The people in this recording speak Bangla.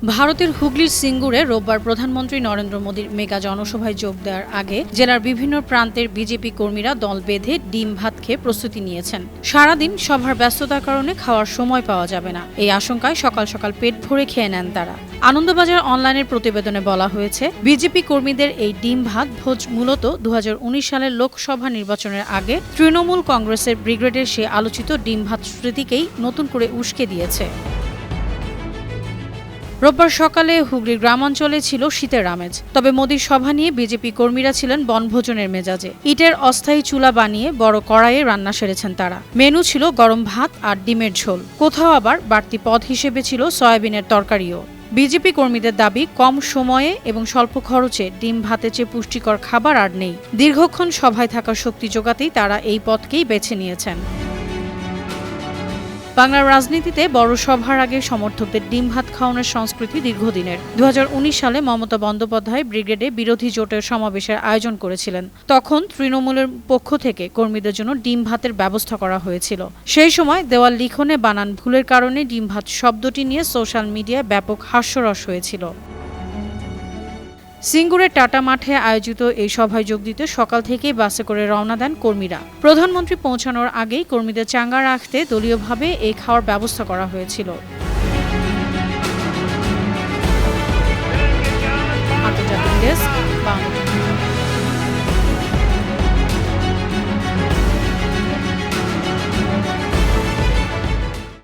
ভারতের হুগলির সিঙ্গুরে রোববার প্রধানমন্ত্রী নরেন্দ্র মোদীর মেগা জনসভায় যোগ দেওয়ার আগে জেলার বিভিন্ন প্রান্তের বিজেপি কর্মীরা দল বেঁধে ডিম ভাত খেয়ে প্রস্তুতি নিয়েছেন। সারাদিন সভার ব্যস্ততার কারণে খাওয়ার সময় পাওয়া যাবে না, এই আশঙ্কায় সকাল সকাল পেট ভরে খেয়ে নেন তারা। আনন্দবাজার অনলাইনের প্রতিবেদনে বলা হয়েছে, বিজেপি কর্মীদের এই ডিম ভাত ভোজ মূলত 2019 সালের লোকসভা নির্বাচনের আগে তৃণমূল কংগ্রেসের ব্রিগেডের সে আলোচিত ডিম ভাত স্মৃতিকেই নতুন করে উস্কে দিয়েছে। রোববার সকালে হুগলির গ্রামাঞ্চলে ছিল শীতের আমেজ, তবে মোদীর সভা নিয়ে বিজেপি কর্মীরা ছিলেন বনভোজনের মেজাজে। ইটের অস্থায়ী চুলা বানিয়ে বড় কড়াইয়ে রান্না সেরেছেন তারা। মেনু ছিল গরম ভাত আর ডিমের ঝোল, কোথাও আবার বাড়তি পদ হিসেবে ছিল সয়াবিনের তরকারিও। বিজেপি কর্মীদের দাবি, কম সময়ে এবং স্বল্প খরচে ডিম ভাতের চেয়ে পুষ্টিকর খাবার আর নেই। দীর্ঘক্ষণ সভায় থাকার শক্তি জোগাতেই তারা এই পথকেই বেছে নিয়েছেন। বাংলার রাজনীতিতে বড় সভার আগে সমর্থকদের ডিম ভাত খাওয়ানোর সংস্কৃতি দীর্ঘদিনের। 2019 সালে মমতা বন্দ্যোপাধ্যায় ব্রিগেডে বিরোধী জোটের সমাবেশের আয়োজন করেছিলেন। তখন তৃণমূলের পক্ষ থেকে কর্মীদের জন্য ডিম ভাতের ব্যবস্থা করা হয়েছিল। সেই সময় দেওয়াল লিখনে বানান ভুলের কারণে ডিম ভাত শব্দটি নিয়ে সোশ্যাল মিডিয়ায় ব্যাপক হাস্যরস হয়েছিল। সিঙ্গুরের টাটা মাঠে আয়োজিত এই সভায় যোগ দিতে সকাল থেকেই বাসে করে রওনা দেন কর্মীরা। প্রধানমন্ত্রী পৌঁছানোর আগেই কর্মীদের চাঙ্গা রাখতে দলীয়ভাবে এই খাওয়ার ব্যবস্থা করা হয়েছিল।